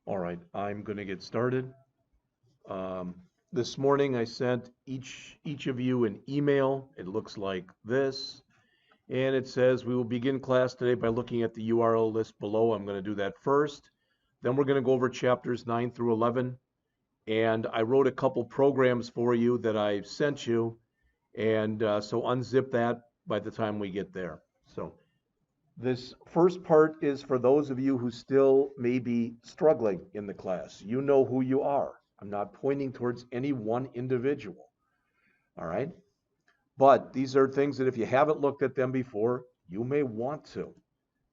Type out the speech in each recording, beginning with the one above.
All right, I'm going to get started. This morning I sent each of you an email. It looks like this, and it says we will begin class today by looking at the URL list below. I'm going to do that first. Then we're going to go over chapters 9 through 11, and I wrote a couple programs for you that I sent you, and so unzip that by the time we get there. So this first part is for those of you who still may be struggling in the class. You know who you are. I'm not pointing towards any one individual, all right? But these are things that if you haven't looked at them before, you may want to,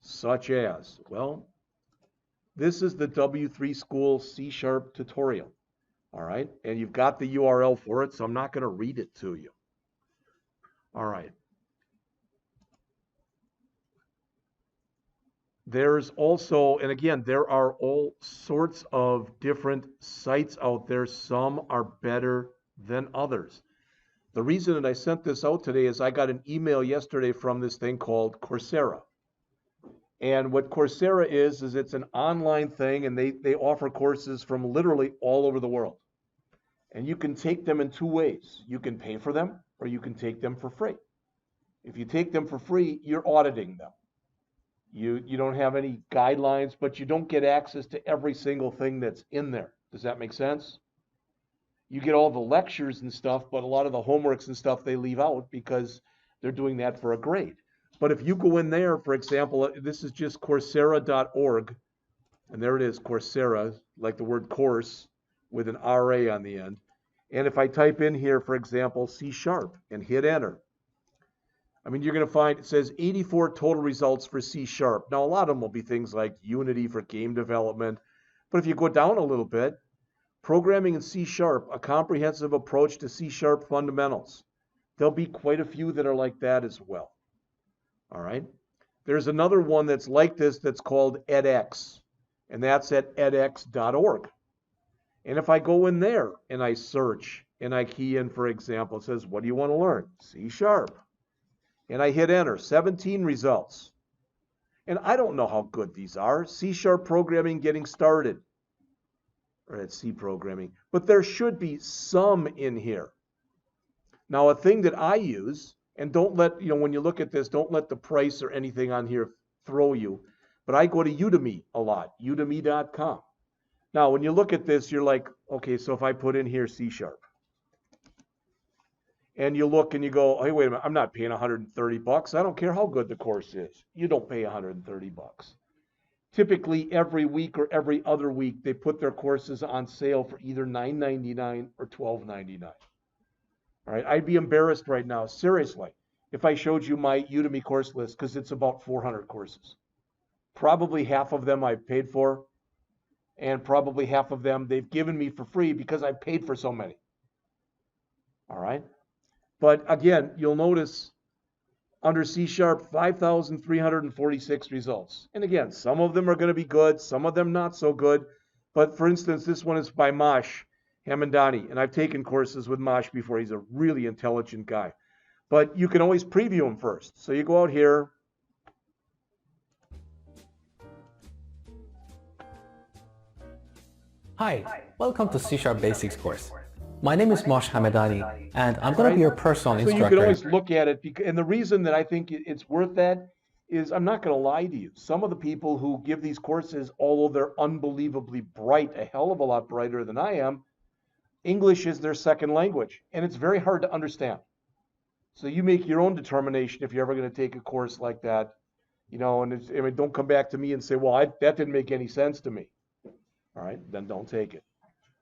such as, well, this is the W3 School C# tutorial, all right? And you've got the URL for it, so I'm not going to read it to you. All right. There's also, and again, there are all sorts of different sites out there. Some are better than others. The reason that I sent this out today is I got an email yesterday from this thing called Coursera. And what Coursera is it's an online thing, and they offer courses from literally all over the world. And you can take them in two ways. You can pay for them, or you can take them for free. If you take them for free, you're auditing them. You don't have any guidelines, but you don't get access to every single thing that's in there. Does that make sense? You get all the lectures and stuff, but a lot of the homeworks and stuff they leave out because they're doing that for a grade. But if you go in there, for example, this is just Coursera.org, and there it is, Coursera, like the word course with an RA on the end. And if I type in here, for example, C# and hit enter, I mean, you're going to find it says 84 total results for C#. Now, a lot of them will be things like Unity for game development. But if you go down a little bit, programming in C#, a comprehensive approach to C# fundamentals. There'll be quite a few that are like that as well. All right. There's another one that's like this that's called edX, and that's at edX.org. And if I go in there and I search and I key in, for example, it says, what do you want to learn? C#. And I hit enter, 17 results. And I don't know how good these are. C# programming getting started. Or that's C programming. But there should be some in here. Now, a thing that I use, and don't let, when you look at this, don't let the price or anything on here throw you. But I go to Udemy a lot, udemy.com. Now, when you look at this, you're like, okay, so if I put in here C#. And you look and you go, hey, wait a minute, I'm not paying $130. I don't care how good the course is. You don't pay $130. Typically, every week or every other week, they put their courses on sale for either $9.99 or $12.99. All right, I'd be embarrassed right now, seriously, if I showed you my Udemy course list, because it's about 400 courses. Probably half of them I've paid for, and probably half of them they've given me for free because I paid for so many. All right. But again, you'll notice under C#, 5,346 results. And again, some of them are going to be good, some of them not so good. But for instance, this one is by Mosh Hamandani, and I've taken courses with Mosh before. He's a really intelligent guy. But you can always preview him first. So you go out here. Hi, welcome to C# Basics course. My name is Mosh Hamedani, and I'm going to be your personal instructor. So you can always look at it, and the reason that I think it's worth that is, I'm not going to lie to you. Some of the people who give these courses, although they're unbelievably bright, a hell of a lot brighter than I am, English is their second language, and it's very hard to understand. So you make your own determination if you're ever going to take a course like that, and don't come back to me and say, well, that didn't make any sense to me. All right, then don't take it.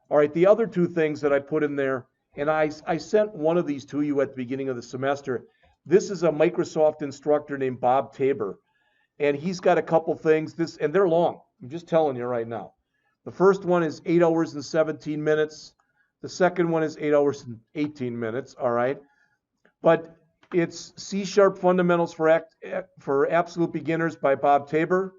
All right, the other two things that I put in there, and I sent one of these to you at the beginning of the semester. This is a Microsoft instructor named Bob Tabor, and he's got a couple things, and they're long. I'm just telling you right now. The first one is 8 hours and 17 minutes. The second one is 8 hours and 18 minutes, all right? But it's C# Fundamentals for Absolute Beginners by Bob Tabor,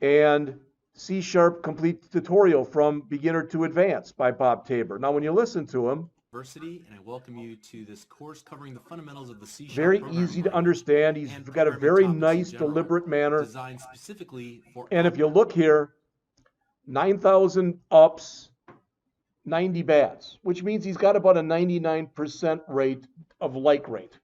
and C# Complete Tutorial from Beginner to Advanced by Bob Tabor. Now, when you listen to him, University, and I welcome you to this course covering the fundamentals of the C# very easy to understand. He's got a very nice, deliberate manner. Designed specifically for and if you look here, 9,000 ups, 90 bads, which means he's got about a 99% rate of like rate.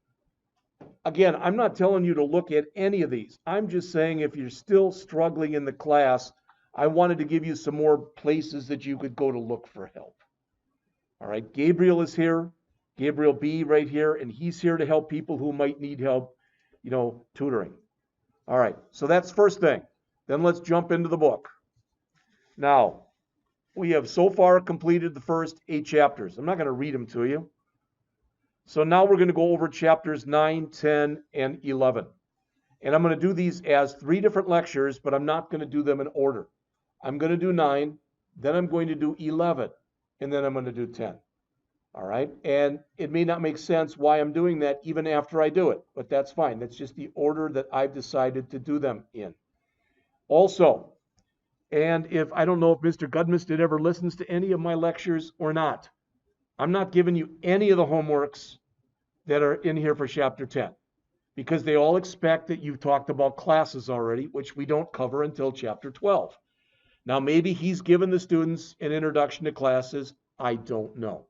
Again, I'm not telling you to look at any of these. I'm just saying if you're still struggling in the class, I wanted to give you some more places that you could go to look for help. All right, Gabriel is here, Gabriel B right here, and he's here to help people who might need help, tutoring. All right, so that's first thing. Then let's jump into the book. Now, we have so far completed the first 8 chapters. I'm not going to read them to you. So now we're going to go over chapters 9, 10, and 11. And I'm going to do these as 3 different lectures, but I'm not going to do them in order. I'm going to do 9, then I'm going to do 11, and then I'm going to do 10. All right? And it may not make sense why I'm doing that even after I do it, but that's fine. That's just the order that I've decided to do them in. Also, and I don't know if Mr. Gudmisted ever listens to any of my lectures or not, I'm not giving you any of the homeworks that are in here for chapter 10 because they all expect that you've talked about classes already, which we don't cover until chapter 12. Now, maybe he's given the students an introduction to classes. I don't know.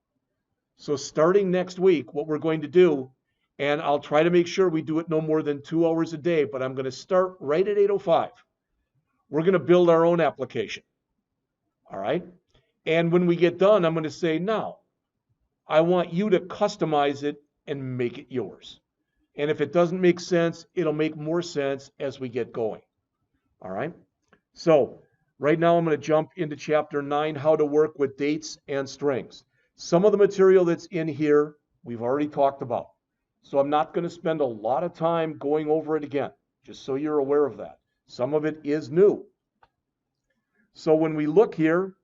So starting next week, what we're going to do, and I'll try to make sure we do it no more than 2 hours a day, but I'm going to start right at 8:05. We're going to build our own application. All right? And when we get done, I'm going to say, now, I want you to customize it and make it yours. And if it doesn't make sense, it'll make more sense as we get going. All right? So right now I'm going to jump into chapter 9, how to work with dates and strings. Some of the material that's in here, we've already talked about. So I'm not going to spend a lot of time going over it again, just so you're aware of that. Some of it is new. So when we look here,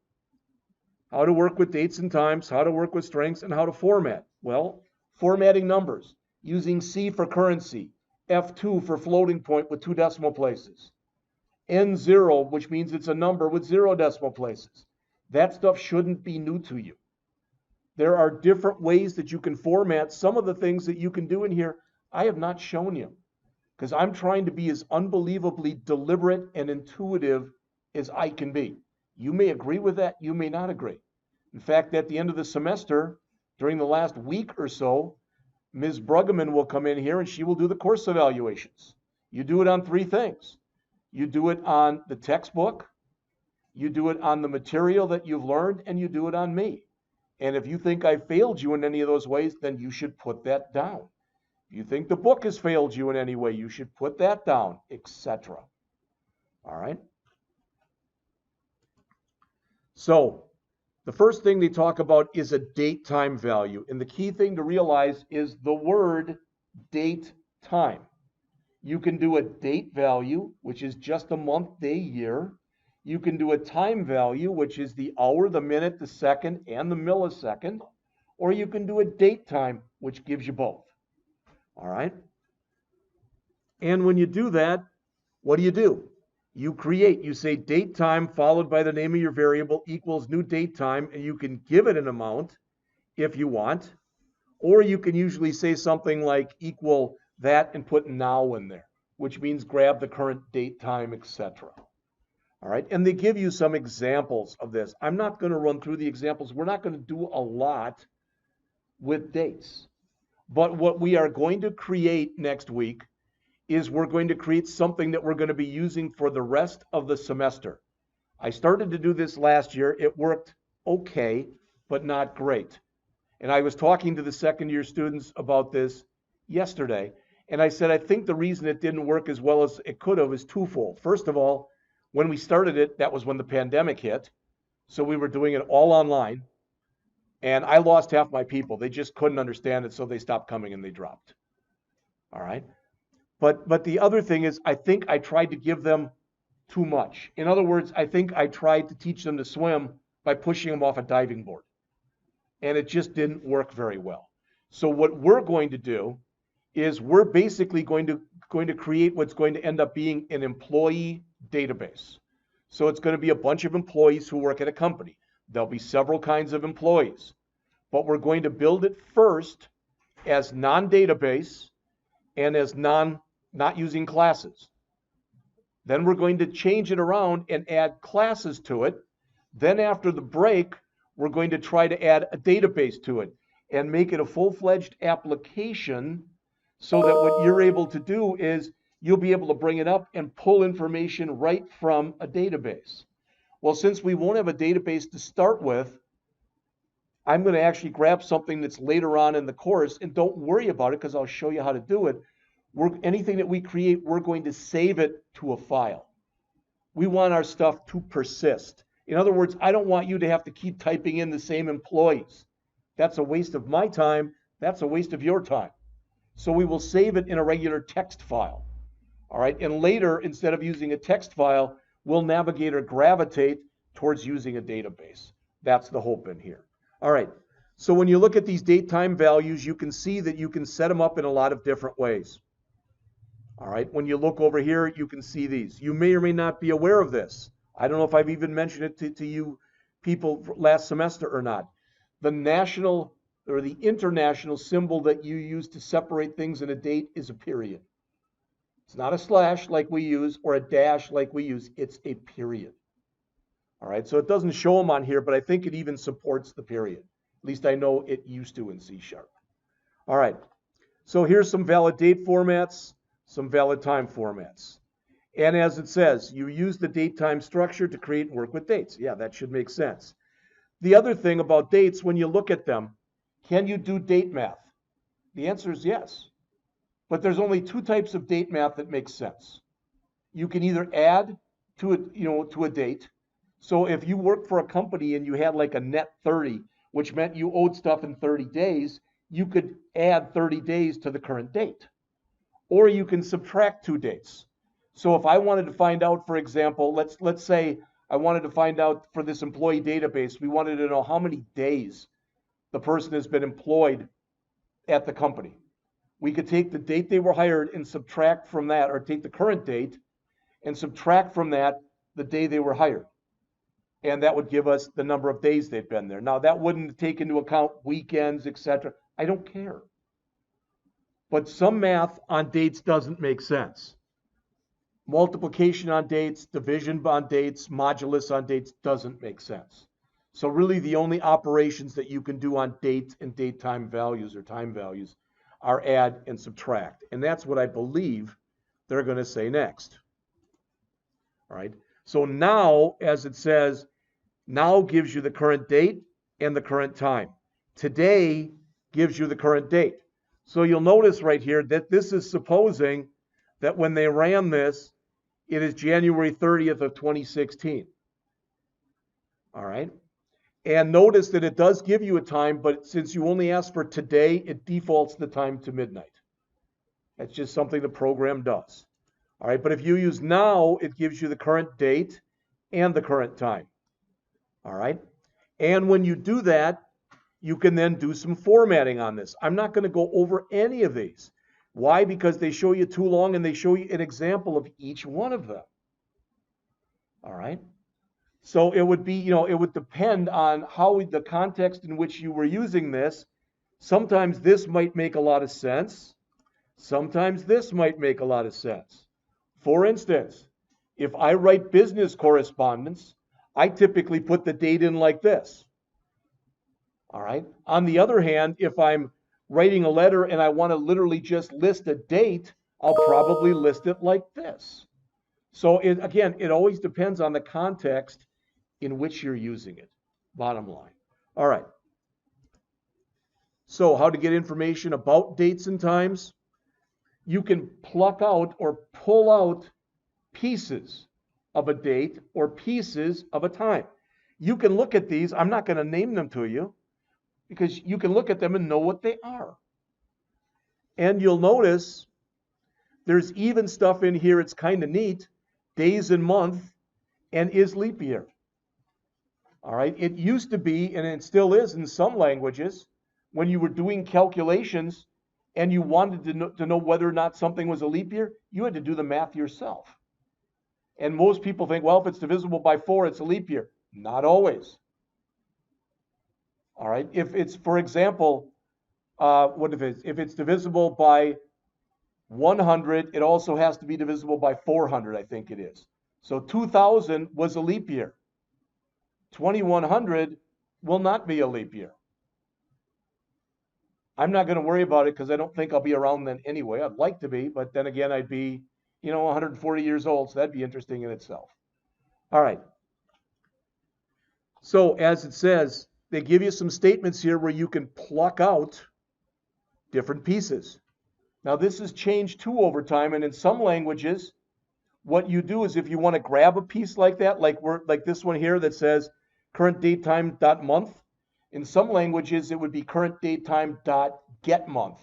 how to work with dates and times, how to work with strings, and how to format. Well, formatting numbers, using C for currency, F2 for floating point with 2 decimal places, N0, which means it's a number with 0 decimal places. That stuff shouldn't be new to you. There are different ways that you can format. Some of the things that you can do in here, I have not shown you because I'm trying to be as unbelievably deliberate and intuitive as I can be. You may agree with that, you may not agree. In fact, at the end of the semester, during the last week or so, Ms. Bruggeman will come in here and she will do the course evaluations. You do it on 3 things. You do it on the textbook, you do it on the material that you've learned, and you do it on me. And if you think I failed you in any of those ways, then you should put that down. If you think the book has failed you in any way, you should put that down, etc. All right? So the first thing they talk about is a date time value. And the key thing to realize is the word date time. You can do a date value, which is just a month, day, year. You can do a time value, which is the hour, the minute, the second, and the millisecond. Or you can do a date time, which gives you both. All right? And when you do that, what do? You create, you say date time followed by the name of your variable equals new date time, and you can give it an amount if you want, or you can usually say something like equal that and put now in there, which means grab the current date time, etc. All right, and they give you some examples of this. I'm not going to run through the examples. We're not going to do a lot with dates, but what we are going to create next week is we're going to create something that we're going to be using for the rest of the semester. I started to do this last year. It worked okay, but not great. And I was talking to the second year students about this yesterday. And I said, I think the reason it didn't work as well as it could have is twofold. First of all, when we started it, that was when the pandemic hit. So we were doing it all online. And I lost half my people. They just couldn't understand it, so they stopped coming and they dropped. All right. But the other thing is, I think I tried to give them too much. In other words, I think I tried to teach them to swim by pushing them off a diving board. And it just didn't work very well. So what we're going to do is we're basically going to create what's going to end up being an employee database. So it's going to be a bunch of employees who work at a company. There'll be several kinds of employees. But we're going to build it first as non-database and as not using classes. Then we're going to change it around and add classes to it. Then after the break, we're going to try to add a database to it and make it a full-fledged application so that what you're able to do is you'll be able to bring it up and pull information right from a database. Well, since we won't have a database to start with, I'm going to actually grab something that's later on in the course, and don't worry about it because I'll show you how to do it. Anything that we create, we're going to save it to a file. We want our stuff to persist. In other words, I don't want you to have to keep typing in the same employees. That's a waste of my time. That's a waste of your time. So we will save it in a regular text file. All right, and later, instead of using a text file, we'll navigate or gravitate towards using a database. That's the hope in here. All right, so when you look at these date time values, you can see that you can set them up in a lot of different ways. All right, when you look over here, you can see these. You may or may not be aware of this. I don't know if I've even mentioned it to you people last semester or not. The national or the international symbol that you use to separate things in a date is a period. It's not a slash like we use or a dash like we use. It's a period. All right, so it doesn't show them on here, but I think it even supports the period. At least I know it used to in C#. All right, so here's some valid date formats, some valid time formats. And as it says, you use the date time structure to create and work with dates. Yeah, that should make sense. The other thing about dates, when you look at them, can you do date math? The answer is yes. But there's only two types of date math that makes sense. You can either add to a date. So if you worked for a company and you had like a net 30, which meant you owed stuff in 30 days, you could add 30 days to the current date. Or you can subtract 2 dates. So if I wanted to find out, for example, let's say I wanted to find out for this employee database, we wanted to know how many days the person has been employed at the company. We could take the date they were hired and subtract from that, or take the current date and subtract from that the day they were hired. And that would give us the number of days they've been there. Now, that wouldn't take into account weekends, etc. I don't care. But some math on dates doesn't make sense. Multiplication on dates, division on dates, modulus on dates doesn't make sense. So really the only operations that you can do on date and date time values or time values are add and subtract. And that's what I believe they're going to say next. All right. So now, as it says, now gives you the current date and the current time. Today gives you the current date. So you'll notice right here that this is supposing that when they ran this, it is January 30th of 2016. All right. And notice that it does give you a time, but since you only ask for today, it defaults the time to midnight. That's just something the program does. All right, but if you use now, it gives you the current date and the current time. All right, and when you do that, you can then do some formatting on this. I'm not going to go over any of these. Why? Because they show you too long and they show you an example of each one of them. All right. So it would be, it would depend on how the context in which you were using this. Sometimes this might make a lot of sense. Sometimes this might make a lot of sense. For instance, if I write business correspondence, I typically put the date in like this. All right. On the other hand, if I'm writing a letter and I want to literally just list a date, I'll probably list it like this. So again, it always depends on the context in which you're using it, bottom line. All right. So how to get information about dates and times? You can pluck out or pull out pieces of a date or pieces of a time. You can look at these. I'm not going to name them to you because you can look at them and know what they are. And you'll notice there's even stuff in here. It's kind of neat. Days and month and is leap year. All right. It used to be, and it still is in some languages, when you were doing calculations and you wanted to know whether or not something was a leap year, you had to do the math yourself. And most people think, well, if it's divisible by 4, it's a leap year. Not always. All right. If it's, for example, if it's divisible by 100, it also has to be divisible by 400, I think it is. So 2000 was a leap year. 2100 will not be a leap year. I'm not going to worry about it because I don't think I'll be around then anyway. I'd like to be, but then again, I'd be, 140 years old, so that'd be interesting in itself. All right. So as it says, they give you some statements here where you can pluck out different pieces. Now this has changed too over time, and in some languages, what you do is if you want to grab a piece like that, like this one here that says current date time dot month, in some languages it would be current date time dot get month.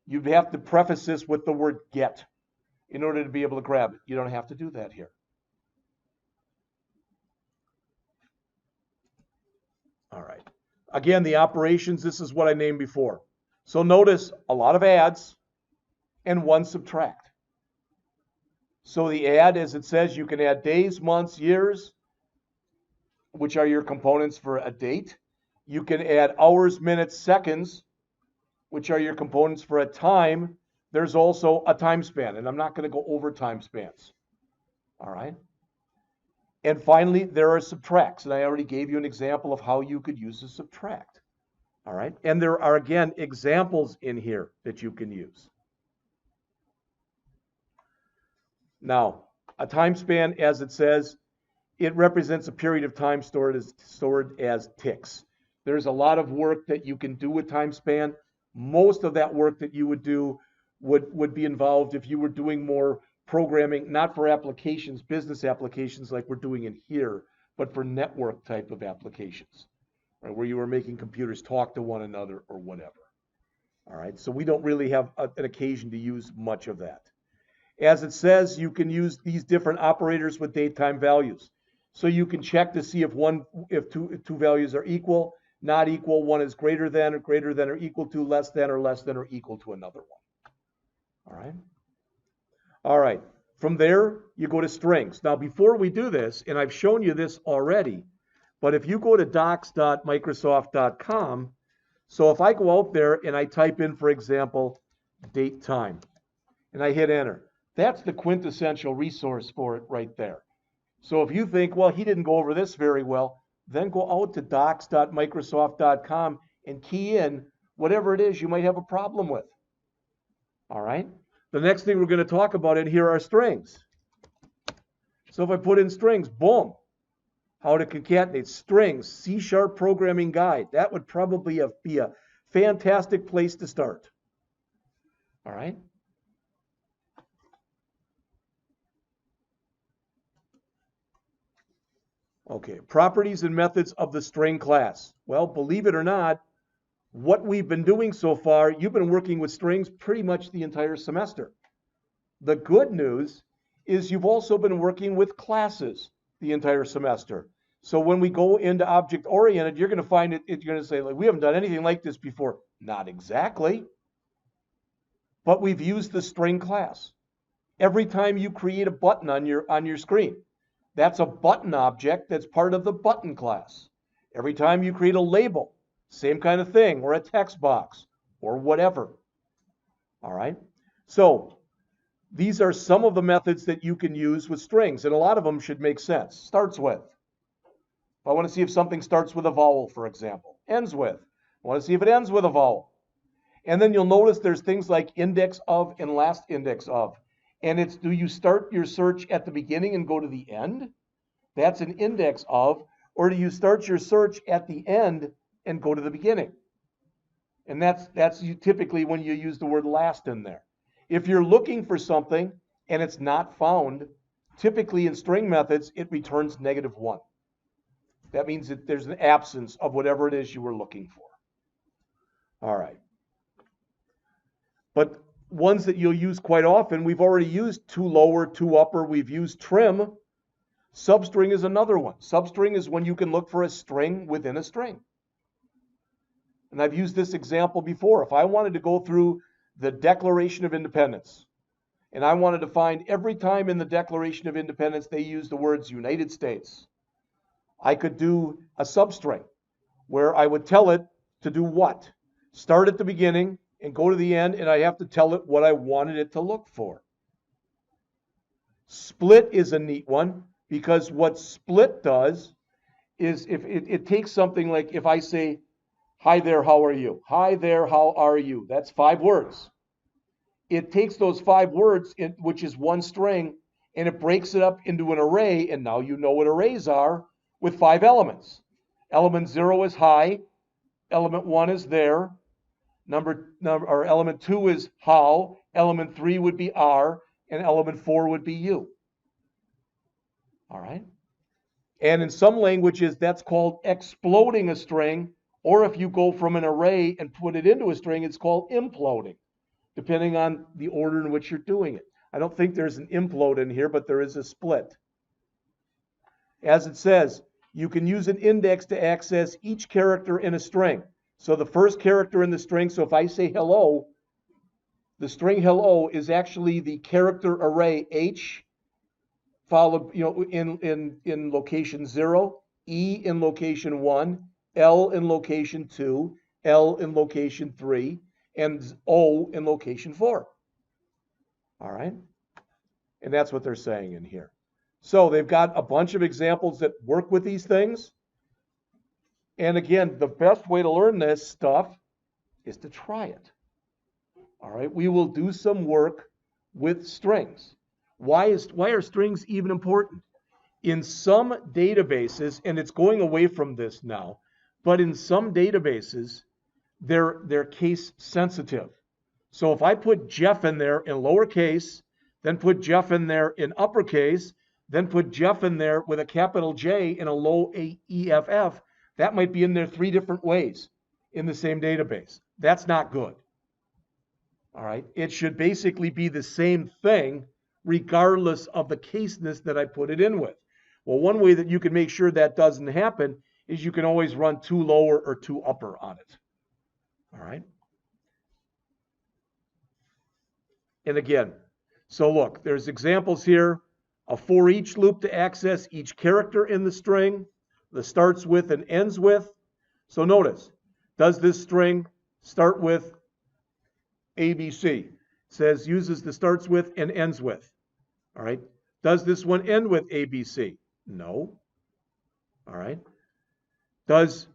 You'd have to preface this with the word get in order to be able to grab it. You don't have to do that here. All right. Again, the operations, this is what I named before. So notice a lot of adds and one subtract. So the add, as it says, you can add days, months, years, which are your components for a date. You can add hours, minutes, seconds, which are your components for a time. There's also a time span, and I'm not going to go over time spans. All right. And finally, there are subtracts, and I already gave you an example of how you could use a subtract. All right. And there are, again, examples in here that you can use. Now, a time span, as it says, it represents a period of time stored as ticks. There's a lot of work that you can do with time span. Most of that work that you would do would be involved if you were doing more programming, not for applications, business applications like we're doing in here, but for network type of applications, right, where you were making computers talk to one another or whatever. All right, so we don't really have an occasion to use much of that. As it says, you can use these different operators with date time values. So you can check to see if two values are equal, not equal, one is greater than or equal to, less than or equal to another one. All right. All right. From there, you go to strings. Now, before we do this, and I've shown you this already, but if you go to docs.microsoft.com, so if I go out there and I type in, for example, date time, and I hit enter, that's the quintessential resource for it right there. So if you think, well, he didn't go over this very well, then go out to docs.microsoft.com and key in whatever it is you might have a problem with. All right? The next thing we're going to talk about in here are strings. So if I put in strings, boom, how to concatenate strings, C# programming guide. That would probably be a fantastic place to start. All right? Okay, properties and methods of the string class. Well, believe it or not, what we've been doing so far, you've been working with strings pretty much the entire semester. The good news is you've also been working with classes the entire semester. So when we go into object-oriented, you're going to find you're going to say, like, we haven't done anything like this before. Not exactly. But we've used the string class. Every time you create a button on your screen, that's a button object that's part of the button class. Every time you create a label, same kind of thing, or a text box, or whatever. All right? So these are some of the methods that you can use with strings, and a lot of them should make sense. Starts with. If I want to see if something starts with a vowel, for example. Ends with. I want to see if it ends with a vowel. And then you'll notice there's things like index of and last index of. And it's, do you start your search at the beginning and go to the end? That's an index of. Or do you start your search at the end and go to the beginning? And that's typically when you use the word last in there. If you're looking for something and it's not found, typically in string methods, it returns -1. That means that there's an absence of whatever it is you were looking for. All right. But ones that you'll use quite often, we've already used to lower, to upper, we've used trim. Substring is another one. Substring is when you can look for a string within a string. And I've used this example before. If I wanted to go through the Declaration of Independence, and I wanted to find every time in the Declaration of Independence they use the words United States, I could do a substring where I would tell it to do what? Start at the beginning and go to the end, and I have to tell it what I wanted it to look for. Split is a neat one, because what split does is if it takes something like if I say, hi there, how are you? Hi there, how are you? That's 5 words. It takes those 5 words, which is one string, and it breaks it up into an array, and now you know what arrays are with 5 elements. Element 0 is hi, element 1 is there, or element 2 is how, element 3 would be are, and element 4 would be you. All right? And in some languages, that's called exploding a string, or if you go from an array and put it into a string, it's called imploding, depending on the order in which you're doing it. I don't think there's an implode in here, but there is a split. As it says, you can use an index to access each character in a string. So the first character in the string, so if I say hello, the string hello is actually the character array H followed, in location 0, E in location 1, L in location 2, L in location 3, and O in location 4. All right? And that's what they're saying in here. So they've got a bunch of examples that work with these things. And again, the best way to learn this stuff is to try it. All right? We will do some work with strings. Why are strings even important? In some databases, and it's going away from this now, but in some databases, they're case sensitive. So if I put Jeff in there in lowercase, then put Jeff in there in uppercase, then put Jeff in there with a capital J and a low EFF, that might be in there 3 different ways in the same database. That's not good. All right. It should basically be the same thing regardless of the caseness that I put it in with. Well, one way that you can make sure that doesn't happen is you can always run 2 lower or 2 upper on it. All right. And again, so look, there's examples here, a for each loop to access each character in the string, that starts with and ends with. So notice, does this string start with ABC? It says uses the starts with and ends with. All right. Does this one end with ABC? No. All right. Does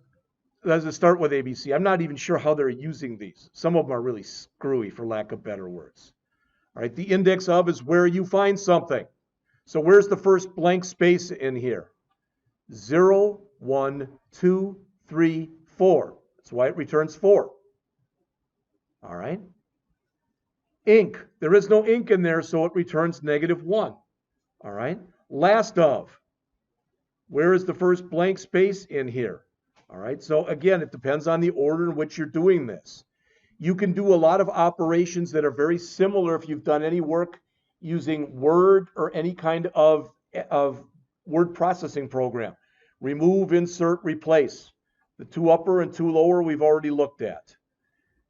it start with ABC? I'm not even sure how they're using these. Some of them are really screwy, for lack of better words. All right. The index of is where you find something. So where's the first blank space in here? 0, 1, 2, 3, 4. That's why it returns 4. All right. Ink. There is no ink in there, so it returns -1. All right. Last of. Where is the first blank space in here? All right. So again, it depends on the order in which you're doing this. You can do a lot of operations that are very similar if you've done any work using Word or any kind of word processing program. Remove, insert, replace. The 2 upper and 2 lower we've already looked at.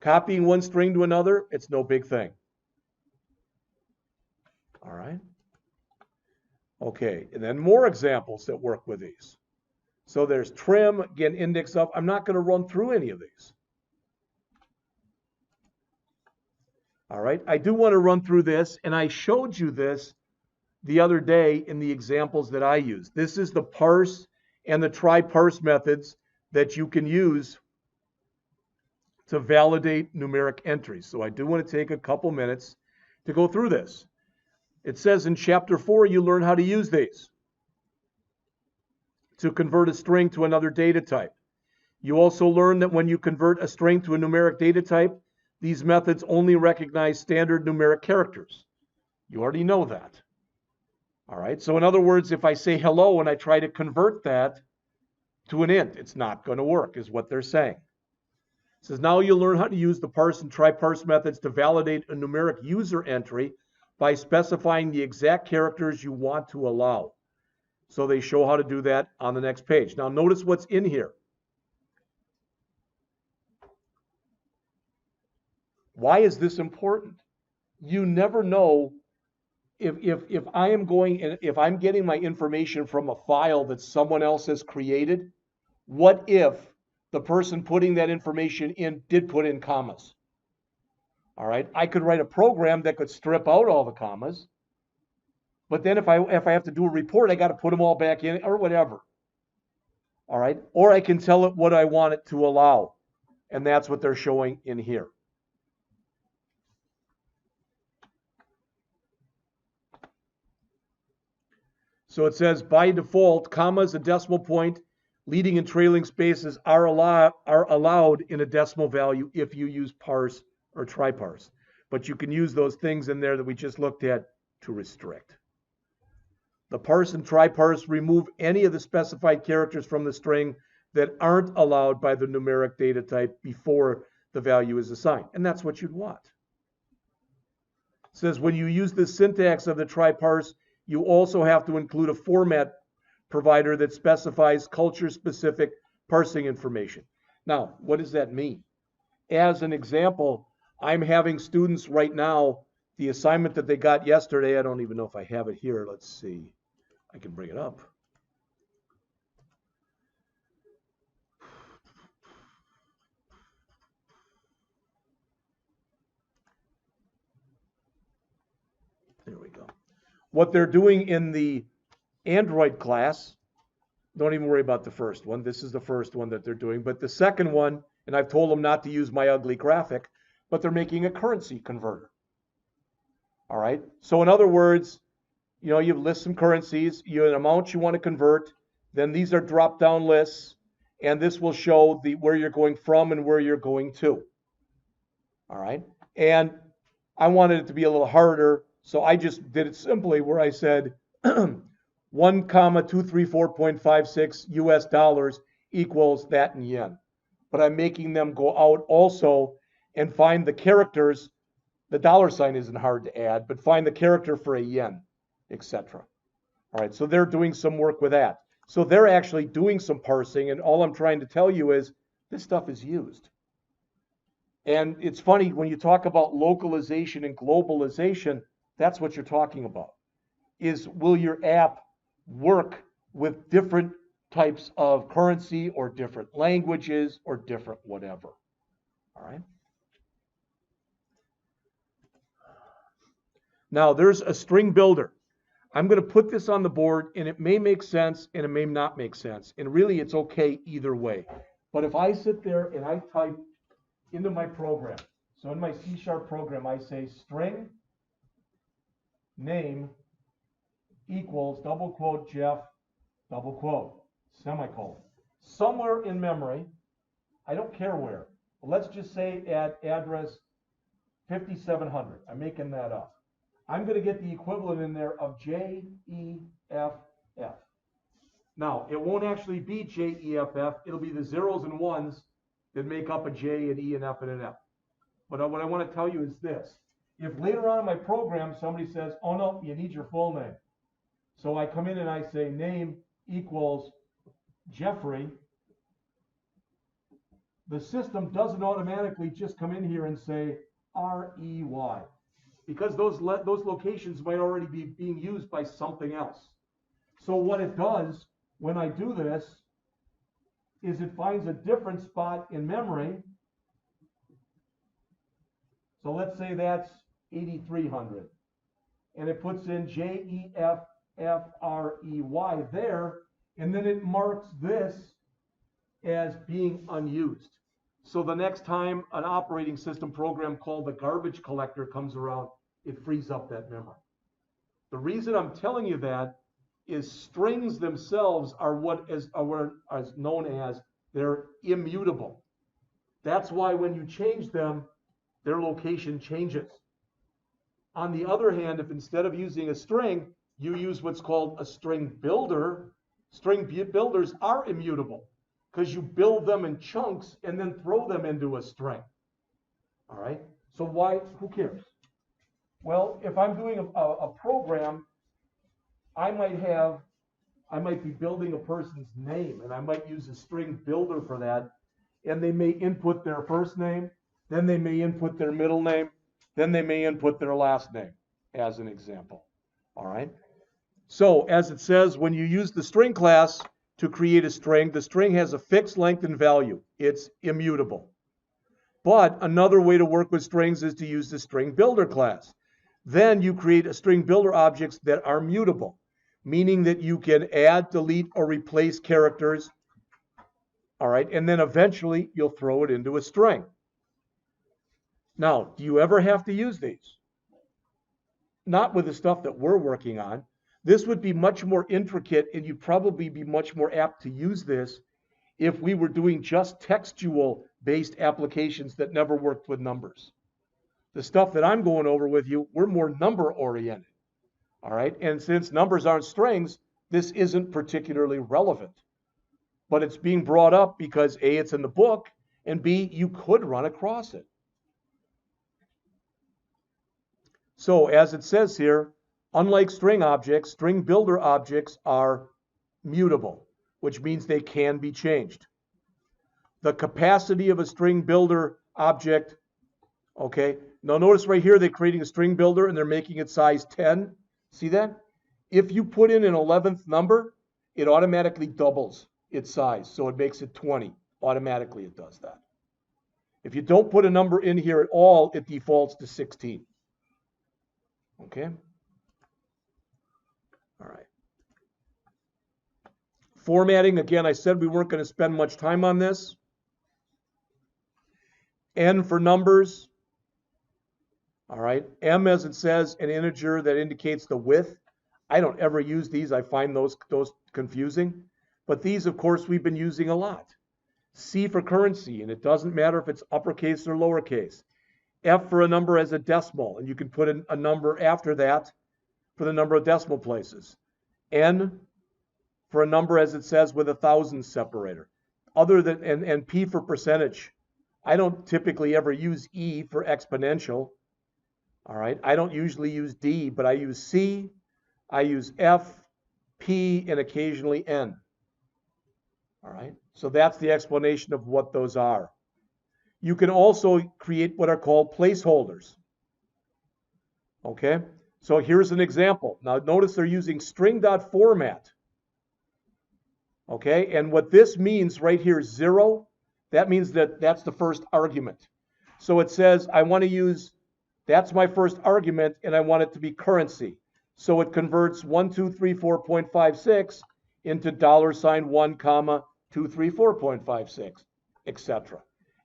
Copying one string to another, it's no big thing. All right. Okay, and then more examples that work with these. So there's trim, again, index up. I'm not going to run through any of these. All right, I do want to run through this, and I showed you this the other day in the examples that I used. This is the parse and the try parse methods that you can use to validate numeric entries. So I do want to take a couple minutes to go through this. It says in Chapter 4, you learn how to use these to convert a string to another data type. You also learn that when you convert a string to a numeric data type, these methods only recognize standard numeric characters. You already know that. All right, so in other words, if I say hello and I try to convert that to an int, it's not going to work, is what they're saying. It says now you'll learn how to use the parse and try parse methods to validate a numeric user entry by specifying the exact characters you want to allow. So they show how to do that on the next page. Now notice what's in here. Why is this important? You never know if I'm getting my information from a file that someone else has created. What if the person putting that information in did put in commas? All right, I could write a program that could strip out all the commas, but then if I have to do a report, I got to put them all back in or whatever. All right, or I can tell it what I want it to allow, and that's what they're showing in here. So it says by default, commas, a decimal point, leading and trailing spaces are allowed in a decimal value if you use parse or try parse. But you can use those things in there that we just looked at to restrict. The parse and try parse remove any of the specified characters from the string that aren't allowed by the numeric data type before the value is assigned. And that's what you'd want. It says when you use the syntax of the try parse, you also have to include a format provider that specifies culture-specific parsing information. Now, what does that mean? As an example, I'm having students right now, the assignment that they got yesterday, I don't even know if I have it here. Let's see. I can bring it up. There we go. What they're doing in the Android class, don't even worry about the first one. This is the first one that they're doing. But the second one, and I've told them not to use my ugly graphic, but they're making a currency converter. All right. So in other words, you list some currencies, an amount you want to convert, then these are drop-down lists, and this will show where you're going from and where you're going to. All right. And I wanted it to be a little harder, so I just did it simply where I said 1,234.56 US dollars equals that in yen. But I'm making them go out also and find the characters. The dollar sign isn't hard to add, but find the character for a yen, etc. All right, so they're doing some work with that. So they're actually doing some parsing, and all I'm trying to tell you is this stuff is used. And it's funny, when you talk about localization and globalization, that's what you're talking about. Is will your app work with different types of currency or different languages or different whatever? All right. Now there's a string builder. I'm going to put this on the board, and it may make sense and it may not make sense. And really it's okay either way. But if I sit there and I type into my program, so in my C# program, I say string name equals double quote Jeff, double quote, semicolon. Somewhere in memory, I don't care where, but let's just say at address 5700. I'm making that up. I'm going to get the equivalent in there of JEFF. Now, it won't actually be JEFF. It'll be the zeros and ones that make up a J, an E, an F, and an F. But what I want to tell you is this. If later on in my program somebody says, oh no, you need your full name. So I come in and I say name equals Jeffrey. The system doesn't automatically just come in here and say R-E-Y. Because those locations might already be being used by something else. So what it does when I do this is it finds a different spot in memory. So let's say that's 8300. And it puts in JEFFREY there, and then it marks this as being unused. So the next time an operating system program called the garbage collector comes around, it frees up that memory. The reason I'm telling you that is strings themselves are what is known as they're immutable. That's why when you change them, their location changes. On the other hand, if instead of using a string, you use what's called a string builder, string builders are immutable because you build them in chunks and then throw them into a string. All right, so why, who cares? Well, if I'm doing a program, I might be building a person's name, and I might use a string builder for that, and they may input their first name, then they may input their middle name, then they may input their last name, as an example. All right? So, as it says, when you use the string class to create a string, the string has a fixed length and value. It's immutable. But another way to work with strings is to use the string builder class. Then you create a string builder objects that are mutable, meaning that you can add, delete, or replace characters All right, and then eventually you'll throw it into a string. Now, do you ever have to use these? Not with the stuff that we're working on. This would be much more intricate, and you'd probably be much more apt to use this if we were doing just textual-based applications that never worked with numbers. The stuff that I'm going over with you, we're more number-oriented. All right, and since numbers aren't strings, this isn't particularly relevant. But it's being brought up because A, it's in the book, and B, you could run across it. So as it says here, unlike string objects, string builder objects are mutable, which means they can be changed. The capacity of a string builder object, okay, now notice right here they're creating a string builder and they're making it size 10. See that? If you put in an 11th number, it automatically doubles its size, so it makes it 20. Automatically it does that. If you don't put a number in here at all, it defaults to 16. Okay? All right. Formatting, again, I said we weren't going to spend much time on this. N for numbers. All right. M, as it says, an integer that indicates the width. I don't ever use these. I find those confusing. But these, of course, we've been using a lot. C for currency, and it doesn't matter if it's uppercase or lowercase. F for a number as a decimal, and you can put a number after that for the number of decimal places. N for a number, as it says, with a thousand separator. Other than, and P for percentage. I don't typically ever use E for exponential. All right, I don't usually use D, but I use C, I use F, P, and occasionally N. All right, so that's the explanation of what those are. You can also create what are called placeholders. Okay, so here's an example. Now notice they're using string.format. Okay, and what this means right here, 0, that means that that's the first argument. So it says I want to use, that's my first argument, and I want it to be currency. So it converts 1234.56 into $1, 234.56, etc.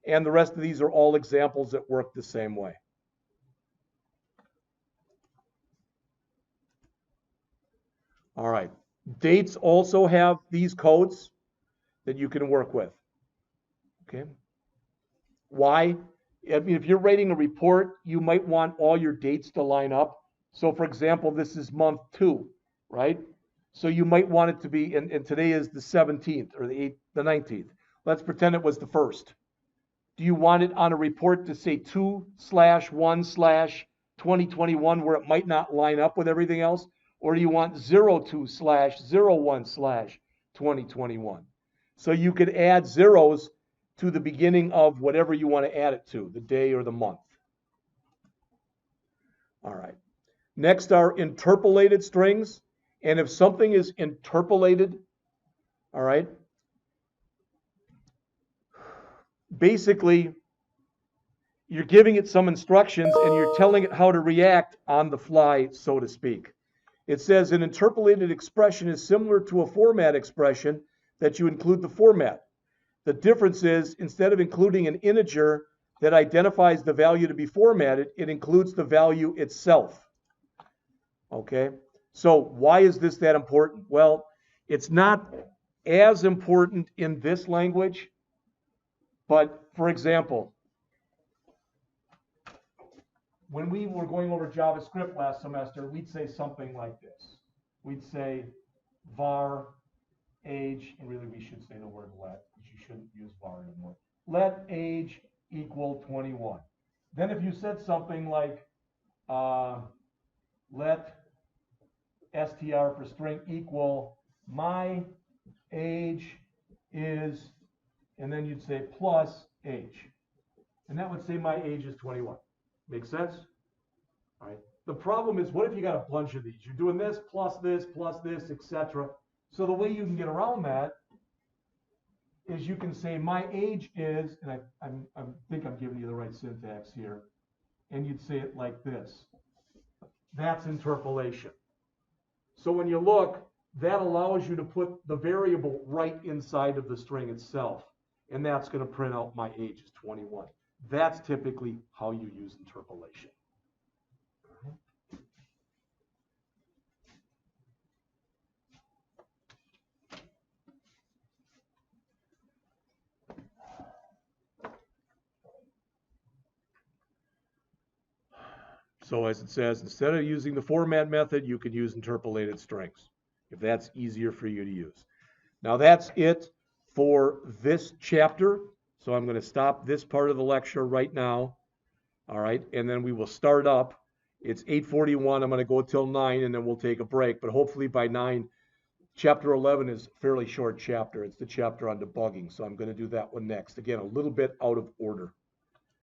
And the rest of these are all examples that work the same way. All right. Dates also have these codes that you can work with. Okay. Why? I mean, if you're writing a report, you might want all your dates to line up. So for example, this is month 2, right? So you might want it to be, and today is the 17th or the 19th. Let's pretend it was the 1st. Do you want it on a report to say 2/1/2021 where it might not line up with everything else? Or do you want 02/01/2021? So you could add zeros to the beginning of whatever you want to add it to, the day or the month. All right. Next are interpolated strings. And if something is interpolated, all right, basically you're giving it some instructions and you're telling it how to react on the fly, so to speak. It says an interpolated expression is similar to a format expression that you include the format. The difference is instead of including an integer that identifies the value to be formatted, it includes the value itself. Okay, so why is this that important? Well, it's not as important in this language, but for example, when we were going over JavaScript last semester, we'd say something like this. We'd say var age, and really we should say the word let, because you shouldn't use var anymore. Let age equal 21. Then if you said something like let str for string equal my age is, and then you'd say plus age. And that would say my age is 21. Make sense? All right. The problem is, what if you got a bunch of these? You're doing this, etc. So the way you can get around that is you can say my age is, and I think I'm giving you the right syntax here, and you'd say it like this. That's interpolation. So when you look, that allows you to put the variable right inside of the string itself. and that's going to print out my age is 21. That's typically how you use interpolation. So as it says, instead of using the format method, you can use interpolated strings, if that's easier for you to use. Now that's it for this chapter. So I'm going to stop this part of the lecture right now. All right, and then we will start up. It's 8:41. I'm going to go till 9, and then we'll take a break. But hopefully by 9, chapter 11 is a fairly short chapter. It's the chapter on debugging. So I'm going to do that one next. Again, a little bit out of order.